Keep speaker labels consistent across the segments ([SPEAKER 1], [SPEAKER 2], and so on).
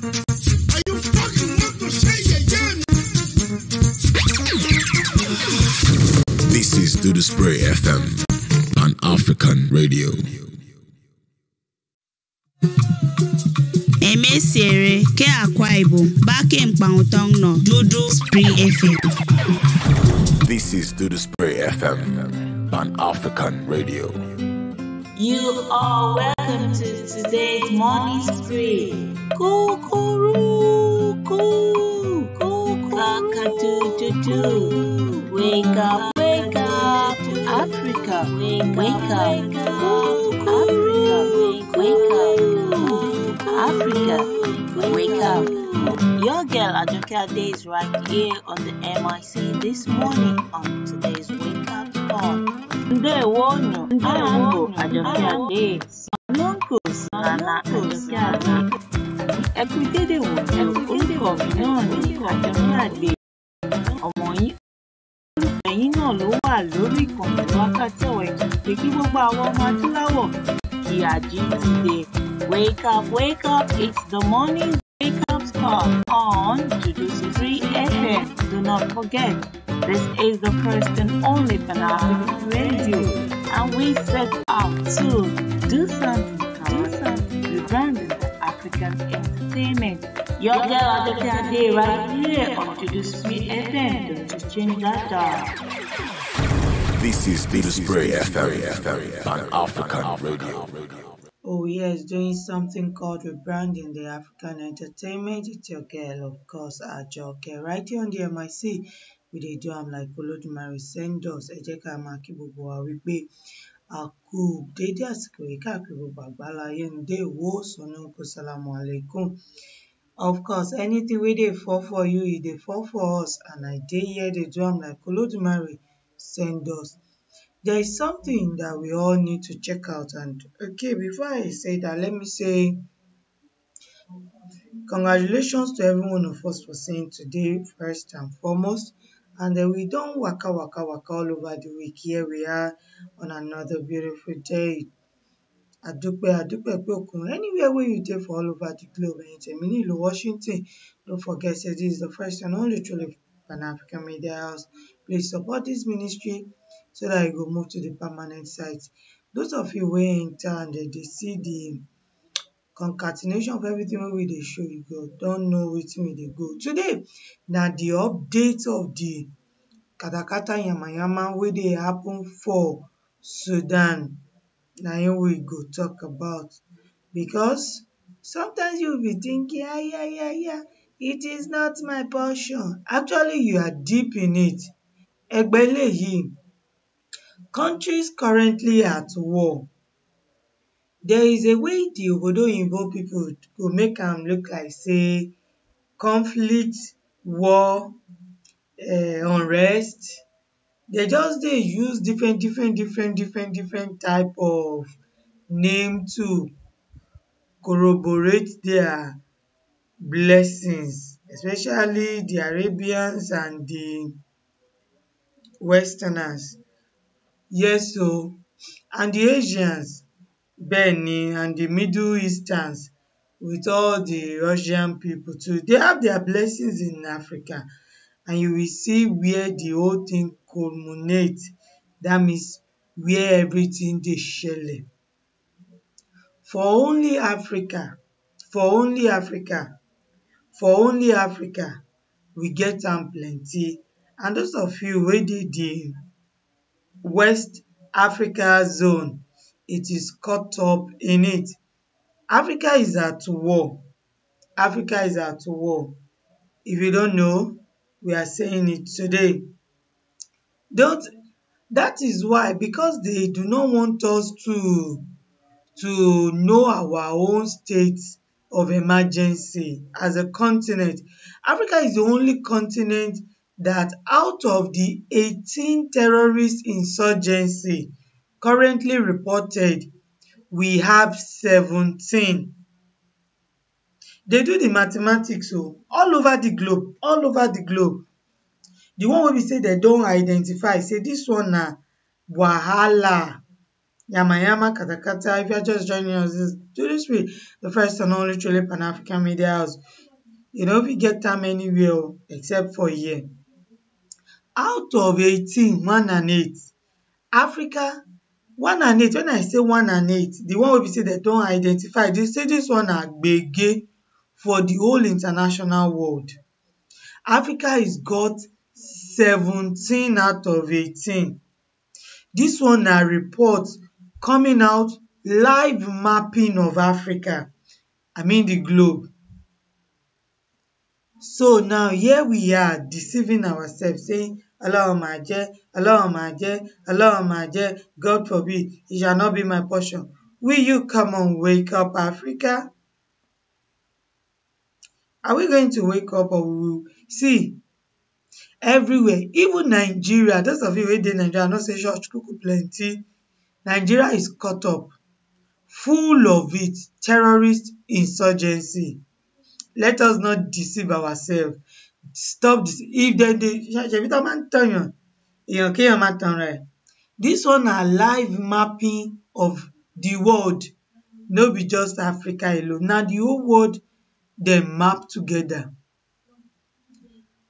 [SPEAKER 1] Are you fucking want to say again?
[SPEAKER 2] This is Dudu FM, an African radio.
[SPEAKER 3] Emesiere ke Akwa Ibom bake mkpangutong no duduspreeofficial.
[SPEAKER 2] This is Dudu FM, an African radio.
[SPEAKER 4] You are welcome to today's morning spree. Kukuru, kaka-do-do-do. Wake up, Africa. Wake up, Africa. Africa, wake up. Your girl Ajokeade is right here on the MIC this morning on today's Wake Up Call. Ndewo Ajokeade. Nonkus Nana Ajokeade. Everyday orúkọ mi náà ní Ajokeade. Ọmọ yín ẹ̀yin náà ló wà lórí ìkànnì wákàtí ọ̀wọ̀ ètò pé kí gbogbo àwọn ọmọ adúláwọ̀ kí àjí ti dé. Wake up, it's the morning wake up call on Duduspreeofficial FM. Do not forget, this is the first and only Pan-African radio, and we set out to do something, rebranding the African entertainment. Your girl Ajokeade right here on Duduspreeofficial FM. Don't change that dial.
[SPEAKER 2] This is Duduspreeofficial, an African radio.
[SPEAKER 5] Oh yes, doing something called rebranding the African entertainment. It's your girl, of course, Ajoke. Right here on the MIC, we dey do am like Olodumare send us. Ẹ jẹ́ ká máa kí gbogbo wa wípé a kú dédé àsìkò yìí káàkiri gbogbo àgbáláyé ń dé wo sọnù kó salamu alaikum. Of course, anything wey dey fall for you, e dey fall for us, and I dey here dey do am like Olodumare send us. There is something that we all need to check out, and okay, before I say that, let me say congratulations to every one of us for saying today first and foremost, and then we don't waka all over the week. Here we are on another beautiful day. Adupe pe okun. Anywhere where you dey for all over the globe, and it's a Washington. Don't forget, say this is the first and only truly Pan-African Media House. Please support this ministry so that you go move to the permanent site. Those of you wey enter and they see the concatenation of everything wey we dey show, you go don't know wetin we dey go. Today, na the update of the katakata yamayama wey dey happen for Sudan. Na him we go talk about, because sometimes you will be thinking, yeah, it is not my portion. Actually, you are deep in it. Egbeleyi. Countries currently at war. There is a way the obodo people go make am look like say conflict, war, unrest. They just dey use different type of name to corroborate their blessings, especially the Arabians and the Westerners. Yes, so, and the Asians, Benny, and the Middle Easterns, with all the Russian people too. They have their blessings in Africa, and you will see where the whole thing culminates. That means where everything dey shele. For only Africa, we get am plenty. And those of you wey dey the West Africa zone, it is caught up in it. Africa is at war. If you don't know, we are saying it today. That is why, because they do not want us to know our own state of emergency as a continent. Africa is the only continent that out of the 18 terrorist insurgency currently reported, we have 17. They do the mathematics all over the globe. The one wey be say they don't identify, say this one na wahala. Yama Yama Katakata. If you're just joining us, this is Duduspree, the first and only truly Pan-African media house. You know, we get time anywhere except for here. Out of 18, 1 and 8, Africa 1 and 8. When I say 1 and 8, the one wey be say dem don identify, they say this one na gbege for the whole international world. Africa is got 17 out of 18. This one na report coming out, live mapping of Africa, I mean the globe. So now here we are deceiving ourselves, saying Ọlọ́run máa jẹ́, Ọlọ́run máa jẹ́, Ọlọ́run máa jẹ́, God forbid, it shall not be my portion. Will you come on, wake up, Africa? Are we going to wake up, or we will see everywhere, even Nigeria? Those of you wey dey Nigeria know say church kuku plenty. Nigeria is caught up, full of it, terrorist insurgency. Let us not deceive ourselves. Stop this. If dem dey ṣebí tán máa ń tọ̀yàn, èèyàn kéèyàn má tanra ẹ̀. This one na live mapping of the world, no be just Africa alone. Na the whole world dem map together.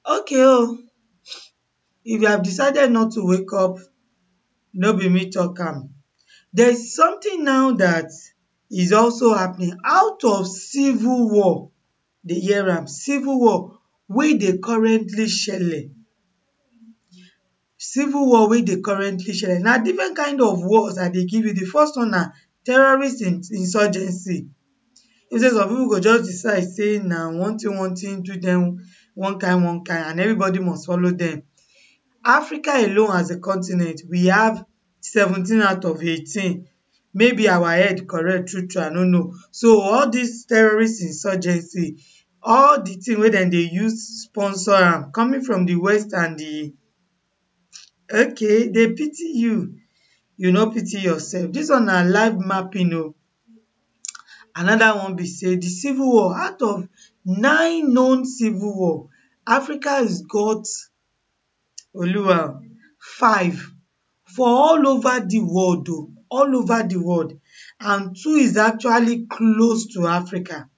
[SPEAKER 5] Okay if you have decided not to wake up, no be me talk am. There is something now that is also happening out of civil war. Dey hear am, civil war wey dey currently shele. Civil war wey dey currently shele. Na different kind of wars I dey give you. The first one na terrorist insurgency. You say some people go just decide say na one thing do them one kind and everybody must follow them. Africa alone as a continent, we have 17 out of 18. Maybe our head correct, true, I no know. So all this terrorist insurgency, all the thing wey dem dey use sponsor am, coming from the west and the they pity you, you no pity yourself. This one na live mapping. Another one be say the civil war, out of 9 known civil war, Africa has got 5 for all over the world, all over the world, and 2 is actually close to Africa.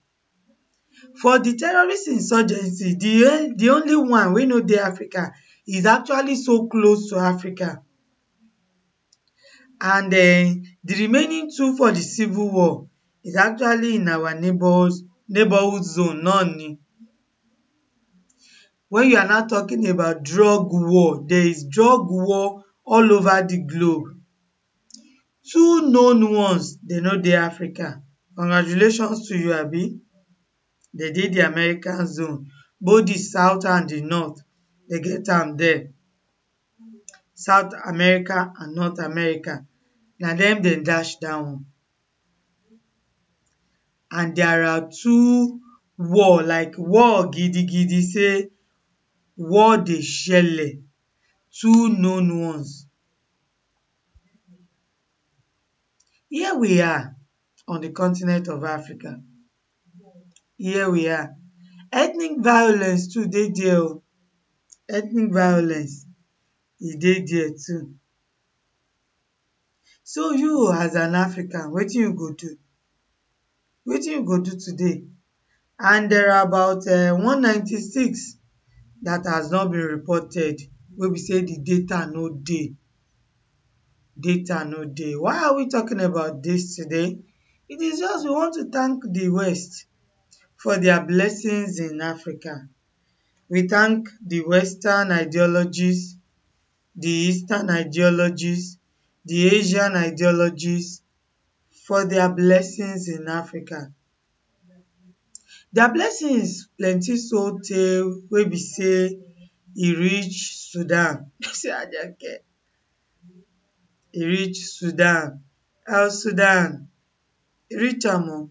[SPEAKER 5] For the terrorist insurgency, the only one wey no dey Africa is actually so close to Africa. And the remaining 2 for the civil war is actually in our neighborhood zone. None. When you are now talking about drug war, there is drug war all over the globe. 2 known ones, they no dey Africa. Congratulations to you, abi. They dey the American zone. Both the South and the North, they get am there. South America and North America. Na dem dash down. And there are 2 war, like war gidigidi, say war dey shele. 2 known ones. Here we are on the continent of Africa. Here we are. Ethnic violence too dey there. Ethnic violence, e dey there too. So you as an African, wetin you go do? Wetin you go do today? And there are about 196 that has not been reported, wey be say the data no dey. Data no dey. Why are we talking about this today? It is just we want to thank the West for their blessings in Africa. We thank the Western ideologies, the Eastern ideologies, the Asian ideologies for their blessings in Africa. Their blessings plenty so tey wey be say e reach Sudan. Say ajokeade. E reach Sudan. Sudan. E reach am.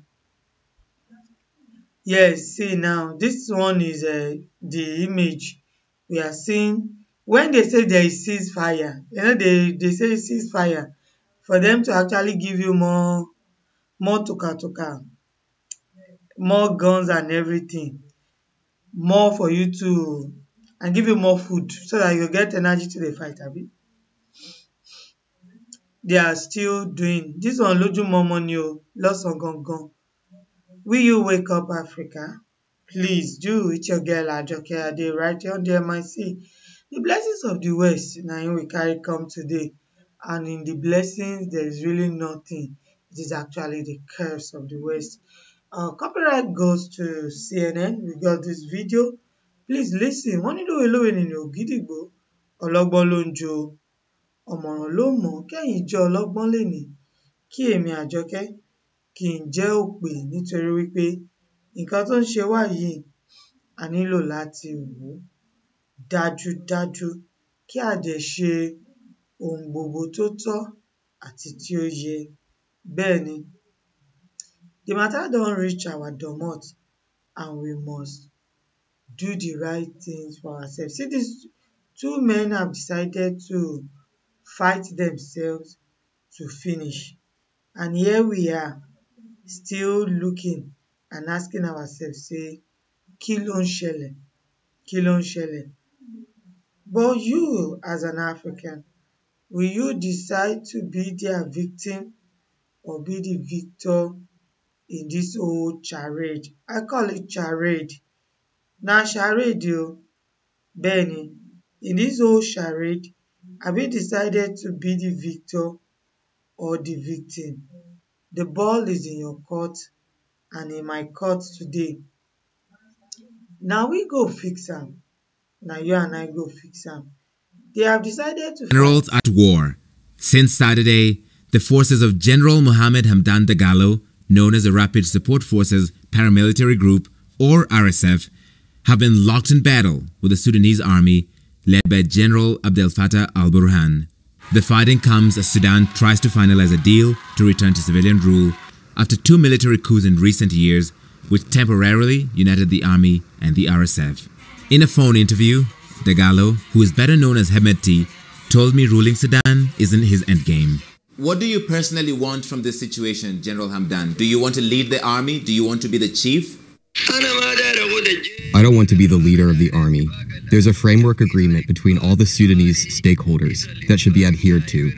[SPEAKER 5] Yes, see now, this one is the image we are seeing. When they say there is ceasefire, you know, they say ceasefire for them to actually give you more toka, more guns and everything, more for you to, and give you more food so that you get energy to the fight, abi. they are still doing. This one lójúmọ́ money o, lọ́sàn gangan. Will you wake up Africa? Please do. It's your girl Ajokeade right here on the MIC. The blessings of the West na im we carry come today, and in the blessings there is really nothing. It is actually the curse of the West. Copyright goes to CNN. We got this video. Please listen. Wọ́n ní lówe nínú ògídìgbò, ọlọ́gbọ́n ló ń jó, ọ̀mọ̀ràn ló mọ̀, kẹ́yìn jẹ́ ọlọ́gbọ́n lénìí, kí èmi Àjọkẹ́ kí n jẹ́ òpè, nítorí wípé nǹkan tó ń ṣe wá yìí a nílò láti wò ó dájúdájú kí a dẹ̀ ṣe ohun gbogbo tó tọ́ àti tí ó yẹ. Bẹ́ẹ̀ ni, the matter don reach our domot and we must do the right things for ourselves. See, these two men have decided to fight themselves to finish, and here we are still looking and asking ourselves, say, kí ló ń ṣẹlẹ̀? Kí ló ń ṣẹlẹ̀? But you, as an African, will you decide to be their victim or be the victor in this whole charade? I call it charade. Na charade o. Bẹ́ẹ̀ ni, in this whole charade, have you decided to be the victor or the victim? The ball is in your court and in my court today. Na we go fix am. Na you and I go fix am. They have decided to
[SPEAKER 6] Generals at war. Since Saturday, the forces of General Mohammed Hamdan Dagalo, known as the Rapid Support Forces Paramilitary Group, or RSF, have been locked in battle with the Sudanese army led by General Abdel Fattah al-Burhan. The fighting comes as Sudan tries to finalize a deal to return to civilian rule after two military coups in recent years, which temporarily united the army and the RSF. In a phone interview, Dagalo, who is better known as Hemeti, told me ruling Sudan isn't his endgame. What do you personally want from this situation, General Hamdan? Do you want to lead the army? Do you want to be the chief?
[SPEAKER 7] I don't want to be the leader of the army. There's a framework agreement between all the Sudanese stakeholders that should be adhered to.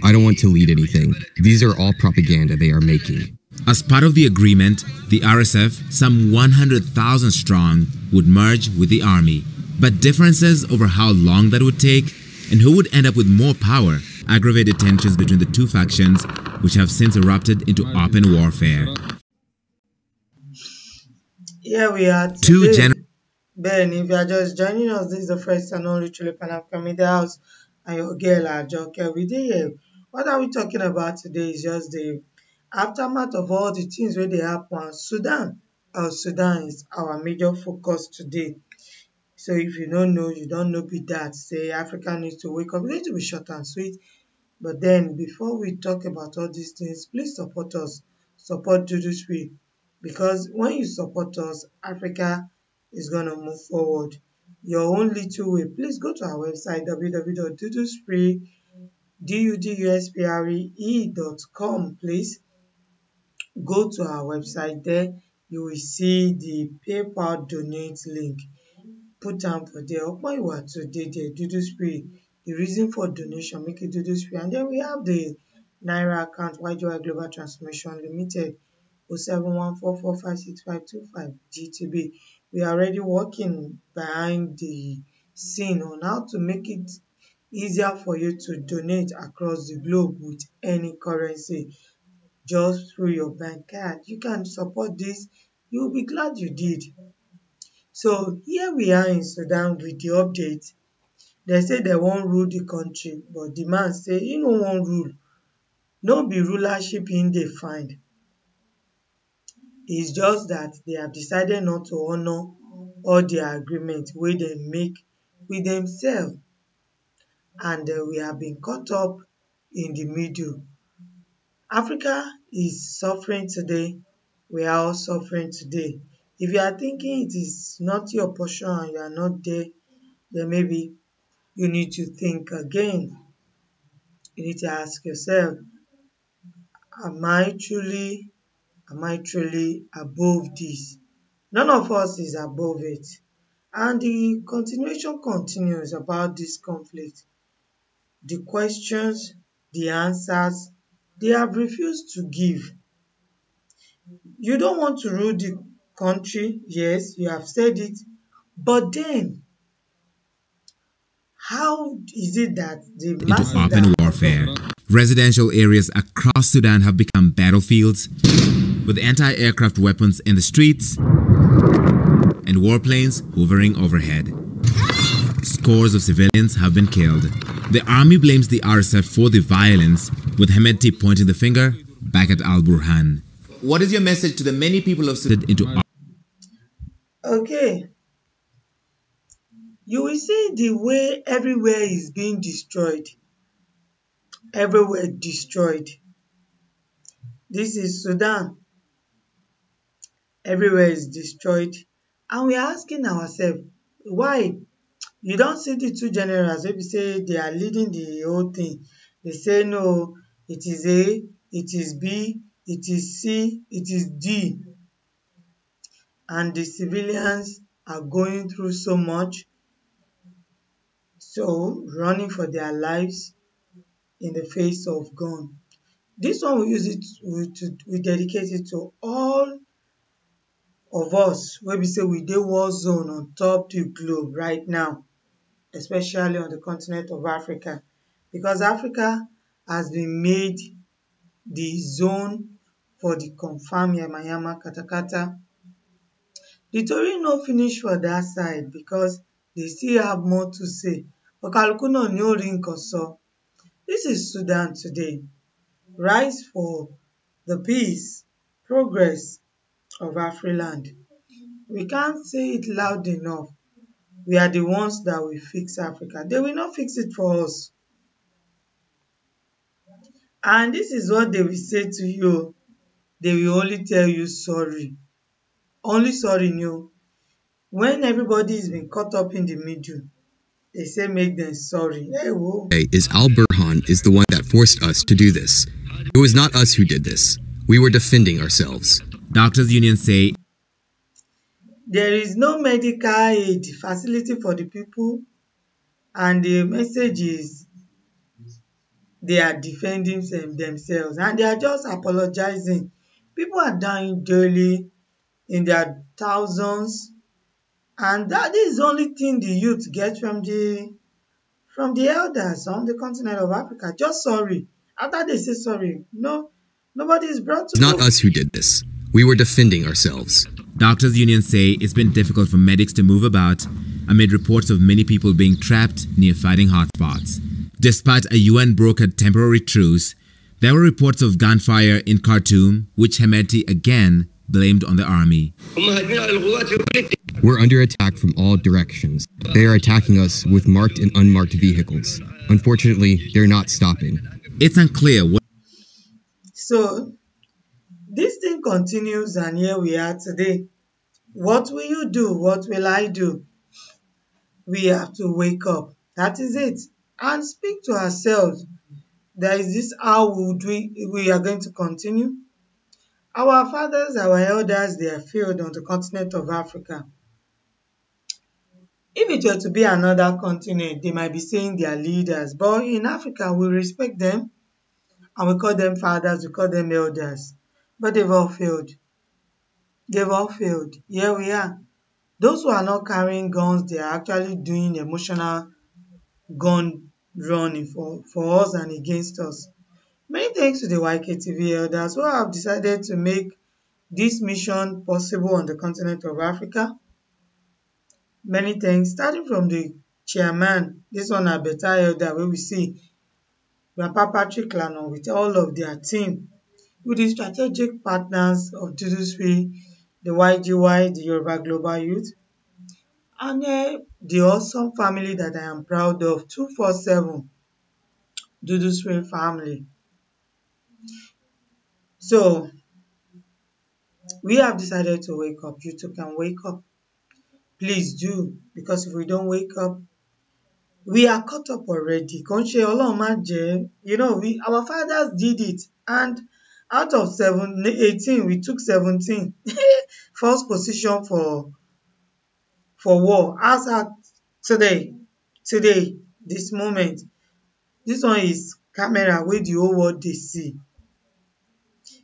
[SPEAKER 7] I don't want to lead anything. These are all propaganda they are making.
[SPEAKER 6] As part of the agreement, the RSF, some 100,000 strong, would merge with the army. But differences over how long that would take and who would end up with more power aggravated tensions between the two factions, which have since erupted into open warfare.
[SPEAKER 5] Here we are today. Ben, if you are just joining us, this is the first and only truly Pan-African Media House, and your girl Ajoke. We dey here. What are we talking about today is just the aftermath of all the things where they happen. Sudan is our major focus today. So if you don't know, you don't know be that. Say Africa needs to wake up. It's going to be short and sweet. But then before we talk about all these things, please support us. Support Duduspree. Because when you support us, Africa is going to move forward. Your own little way, please go to our website www.duduspree.com. Please go to our website. There you will see the PayPal donate link. Put down for there. Opon you are today there, Duduspree. The reason for donation, make it Duduspree. And then we have the Naira account, YGY Global Transformation Limited, 07144565525 GTB. We are already working behind the scene on how to make it easier for you to donate across the globe with any currency just through your bank card. You can support this. You'll be glad you did. So here we are in Sudan with the update. They say they won't rule the country, but the man say he no wan rule. No be rulership in they find. It's just that they have decided not to honor all their agreements wey they make with themselves, and we have been caught up in the middle. Africa is suffering today. We are all suffering today. If you are thinking it is not your portion and you are not there, then maybe you need to think again. You need to ask yourself, am I truly above this? None of us is above it. And the continuation continues about this conflict. The questions, the answers they have refused to give. You don't want to rule the country, yes, you have said it, but then how is it that the
[SPEAKER 6] into
[SPEAKER 5] masses
[SPEAKER 6] open
[SPEAKER 5] that
[SPEAKER 6] warfare. Residential areas across Sudan have become battlefields, with anti-aircraft weapons in the streets and warplanes hovering overhead. Scores of civilians have been killed. The army blames the RSF for the violence, with Hemedti pointing the finger back at Al-Burhan. What is your message to the many people of Sudan into
[SPEAKER 5] Okay, you will see the way everywhere is being destroyed. Everywhere destroyed. This is Sudan. Everywhere is destroyed. And we are asking ourselves, why? You don't see the two generals wey be say they are leading the whole thing. They say no, it is A, it is B, it is C, it is D. And the civilians are going through so much, so running for their lives in the face of gun. This one we use it, we dedicate it to all of us wey be say we dey war zone on top the globe right now, especially on the continent of Africa, because Africa has been made the zone for the confirmed yamayama katakata. The tori no finish for that side because they still have more to say. Ọ̀kàlùkù náà ni ó rí nǹkan sọ. This is Sudan today. Rise for the peace, progress of AFRI. We can't say it loud enough. We are the ones that will fix Africa. They will not fix it for us. And this is what they will say to you. They will only tell you sorry. Only sorry, no. When everybody is being caught up in the middle, they say make them sorry. Hey, whoa.
[SPEAKER 7] Is Al-Burhan is the one that forced us to do this. It was not us who did this. We were defending ourselves.
[SPEAKER 6] Doctors' unions say
[SPEAKER 5] There is no medical aid facility for the people, and the message is they are defending themselves and they are just apologizing. People are dying daily in their thousands, and that is the only thing the youth get from the elders on the continent of Africa. Just sorry. After they say sorry, no, nobody is brought to
[SPEAKER 7] It's not us who did this. We were defending ourselves.
[SPEAKER 6] doctors' unions say it's been difficult for medics to move about amid reports of many people being trapped near fighting hotspots. Despite a UN-brokered temporary truce, there were reports of gunfire in Khartoum, which Hemedti again blamed on the army.
[SPEAKER 7] We're under attack from all directions. They are attacking us with marked and unmarked vehicles. Unfortunately, they're not stopping.
[SPEAKER 6] It's unclear what
[SPEAKER 5] So this thing continues, and here we are today. What will you do? What will I do? We have to wake up. That is it. And speak to ourselves. That is this how would we are going to continue? Our fathers, our elders, they are failed on the continent of Africa. If it were to be another continent, they might be saying they are leaders. But in Africa, we respect them and we call them fathers, we call them elders. But they've all failed. They've all failed. Here we are. Those who are not carrying guns, they are actually doing emotional gun running for us and against us. Many thanks to the YKTV elders who have decided to make this mission possible on the continent of Africa. Many thanks, starting from the chairman, this one a better elder wey we see, Grandpa Patrick Lano with all of their team, with the strategic partners of Duduspree, the YGY, the Yoruba Global Youth, and the awesome family that I am proud of, 247, Duduspree family. So, we have decided to wake up. You too can wake up. Please do, because if we don't wake up, we are caught up already. You know, our fathers did it, and out of 18, we took 17. First position for war. As at today, this moment, this one is camera wey the whole world dey see.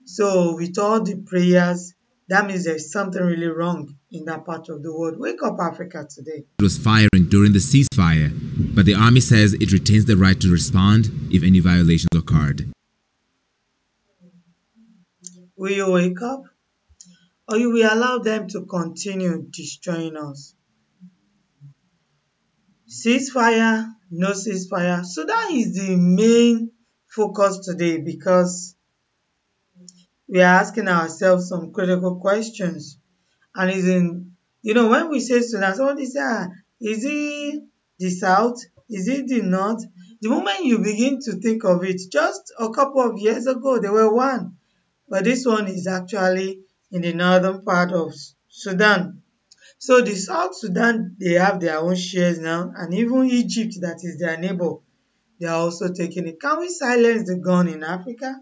[SPEAKER 5] So with all the prayers, that means there's something really wrong in that part of the world. Wake up, Africa, today.
[SPEAKER 6] It was firing during the ceasefire, but the army says it retains the right to respond if any violations occurred.
[SPEAKER 5] Will you wake up? Or you will allow them to continue destroying us? Ceasefire, no ceasefire. So that is the main focus today, because we are asking ourselves some critical questions. And is in, when we say Sudan, somebody say, is it the south? Is it the north? The moment you begin to think of it, just a couple of years ago, they were one. But this one is actually in the northern part of Sudan. So the South Sudan, they have their own shares now, and even Egypt, that is their neighbor, they are also taking it. Can we silence the gun in Africa?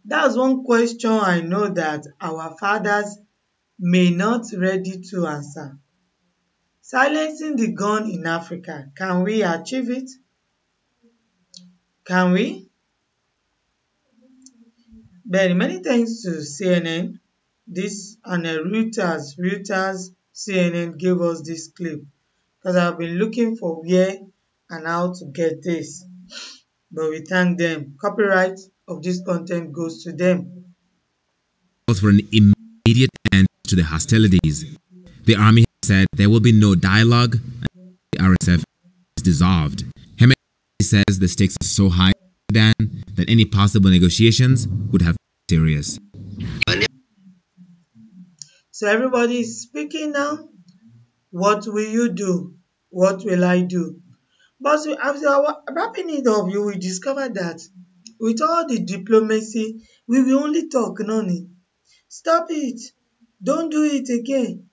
[SPEAKER 5] That's one question I know that our fathers may not ready to answer. Silencing the gun in Africa, can we achieve it? Can we? But many thanks to CNN, this and Reuters, CNN gave us this clip, because I've been looking for where and how to get this. But we thank them. Copyright of this content goes to them.
[SPEAKER 6] For an immediate end to the hostilities. The army said there will be no dialogue until the RSF is dissolved. Hemed says the stakes are so high in Sudan that any possible negotiations would have to be serious.
[SPEAKER 5] So everybody is speaking now. What will you do? What will I do? But after wrapping it up, you will discover that with all the diplomacy, we will only talk, noni. Stop it. Don't do it again.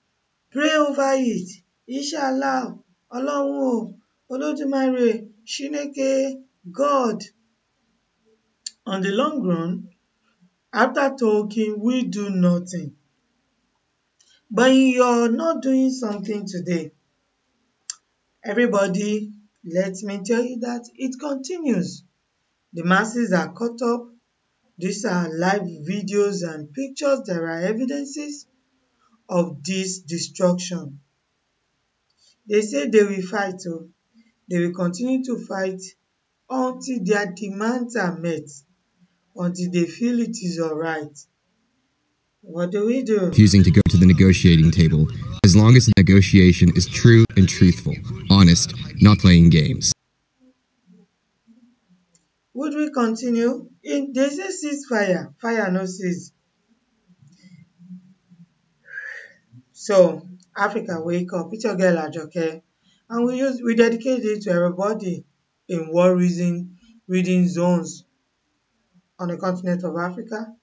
[SPEAKER 5] Pray over it. Inshallah. Ọlọ́run o, Olódùmarè, Chineke, God. On the long run, after talking, we do nothing. But you're not doing something today. Everybody, let me tell you that it continues. The masses are caught up. These are live videos and pictures. There are evidences of this destruction. They say they will fight. They will continue to fight until their demands are met, until they feel it is alright. What do we do?
[SPEAKER 7] Refusing to go to the negotiating table, as long as the negotiation is true and truthful, honest, not playing games.
[SPEAKER 5] Would we continue? They say ceasefire, fire no cease. So, Africa, wake up. It's your girl Ajoke. And we dedicate it to everybody in war reading zones on the continent of Africa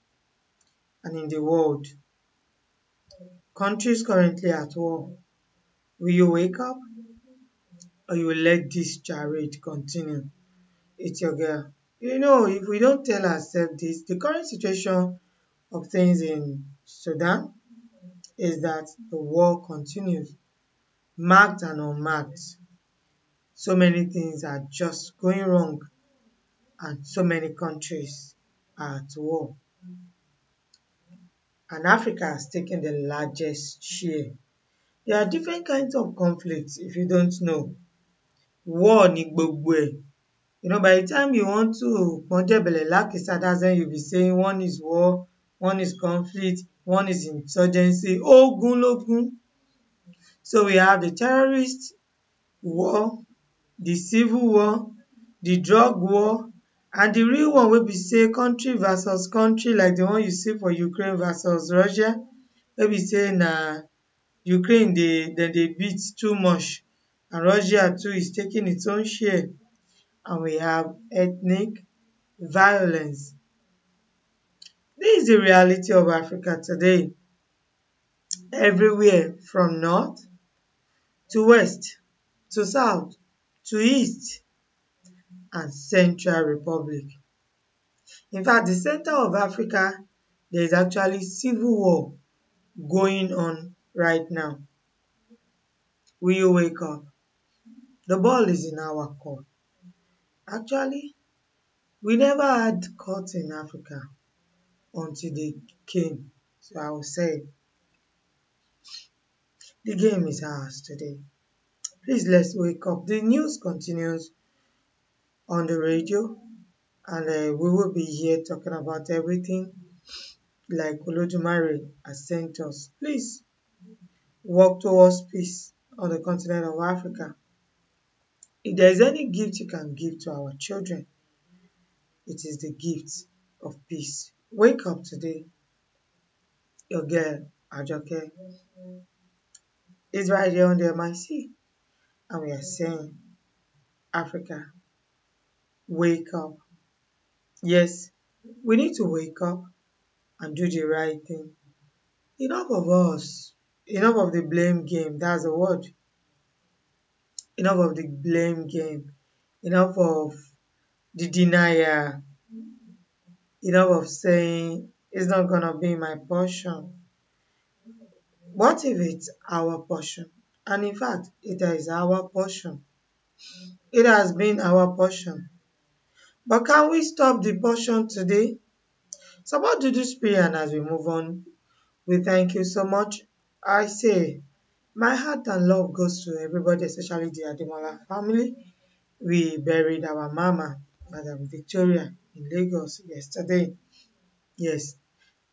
[SPEAKER 5] and in the world. Countries currently at war. Will you wake up? Or you will let this charade continue? It's your girl. If we don't tell ourselves this, the current situation of things in Sudan is that the war continues, marked and unmarked. So many things are just going wrong, and so many countries are at war. And Africa has taken the largest share. There are different kinds of conflicts, if you don't know. War ni gbogbo ẹ̀. By the time you want to that's when you'll be saying one is war, one is conflict, one is insurgency, ogun logun. So we have the terrorist war, the civil war, the drug war, and the real one wey be say country versus country, like the one you see for Ukraine versus Russia, wey be say na Ukraine they beat too much, and Russia too is taking its own share. And we have ethnic violence. This is the reality of Africa today. Everywhere from north to west to south to east and Central Republic. In fact, the center of Africa, there is actually civil war going on right now. Will you wake up? The ball is in our court. Actually, We never had court in Africa until they came. So I will say the game is ours today. Please let's wake up. The news continues on the radio, and we will be here talking about everything like Olodumare has sent us. Please work towards peace on the continent of Africa. If there is any gift you can give to our children, it is the gift of peace. Wake up today. Your girl, Ajoke, is right here on the MIC, and we are saying, Africa, wake up. Yes, we need to wake up and do the right thing. Enough of us. Enough of the blame game. That's the word. Enough of the blame game. Enough of the denial. Enough of saying it's not going to be my portion. What if it's our portion? And in fact, it is our portion. It has been our portion. But can we stop the portion today? So about Dudu's prayer, and as we move on, we thank you so much. I say, my heart and love goes to everybody, especially the Ademola family. We buried our mama, Madam Victoria, in Lagos yesterday. Yes,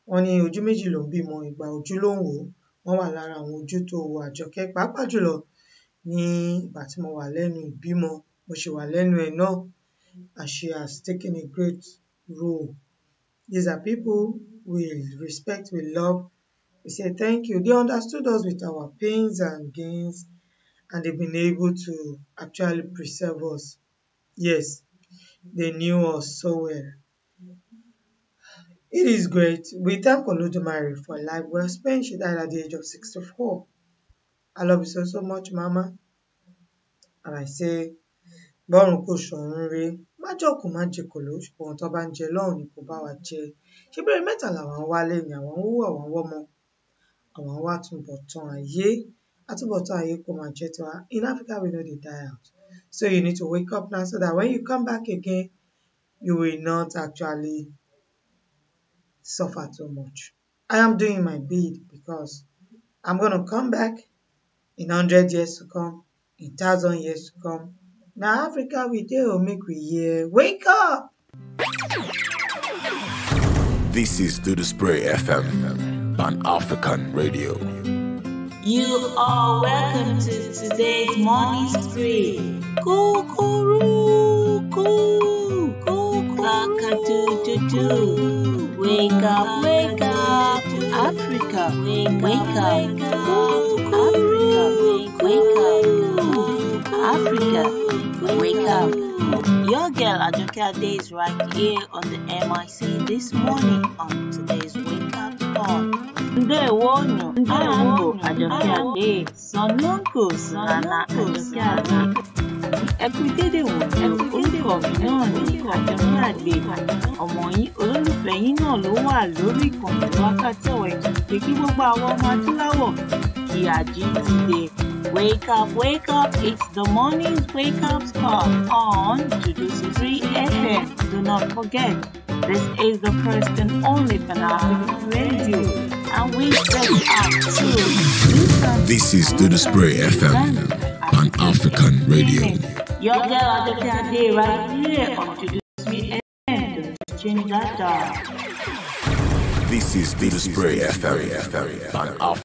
[SPEAKER 5] wọ́n ní ojú méjì ló ń bímọ, ìgbà ojú ló ń wò ó. Wọ́n wà lára àwọn ojú tó wo Àjọkẹ́, pàápàá jùlọ ní ìgbà tí mo wà lẹ́nu ìbímọ, mo ṣì wà lẹ́nu ẹ̀ náà, and she has taken a great role. These are people we respect, we love. We say thank you. They understood us with our pains and gains, and they've been able to actually preserve us. Yes, they knew us so well. It is great. We thank Olodumare for life well spent. She died at the age of 64. I love you so much, Mama. And I say, bọ́run kò ṣọ̀run re, má jọ̀kùn má jẹ kòló, ṣùgbọ́n tó bá ń jẹ lọ́hùn ni kò bá wa jẹ. Ṣé bẹ́ẹ̀ mẹ́ta làwọn wá lẹ́yìn, àwọn ń wú, àwọn wọ́mọ, àwọn wá túbọ̀tán ayé, àtúbọ̀tán ayé kò máa jẹ́ tiwa. In Africa, we know they die out. So you need to wake up now so that when you come back again, you will not actually suffer too much. I am doing my bid because I'm going to come back in 100 years to come, in 1,000 years to come. Now Africa, we do make we hear. Wake up!
[SPEAKER 2] This is Duduspreeofficial FM, Pan-African Radio.
[SPEAKER 4] You are welcome to today's morning spree. Kukuruku, Dudu. Wake up, Africa. Wake up, Africa. Wake up. Your girl Ajokeade is right here on the MIC this morning on today's Wake Up Call. Ndewo Ajokeade, Sonunku Nana Ajokeade. Ẹkúndédé wọ̀nyí orúkọ mi náà ní Ajokeade. Ọmọ yín olólùfẹ́ yín náà ló wà lórí ìkànnì wákàtí ọ̀wọ̀ ètò pé kí gbogbo àwọn ọmọ adúláwọ̀ kí àjí ti dé. Wake up, it's the morning's wake up call on Duduspreeofficial FM. Do not forget, this is the first and only Pan-African radio, and we set up to
[SPEAKER 2] This is Duduspreeofficial FM, Pan-African Radio.
[SPEAKER 4] Your girl Ajokeade right here on Duduspreeofficial FM. Don't change that dial.
[SPEAKER 2] This is Duduspreeofficial FM, Pan-African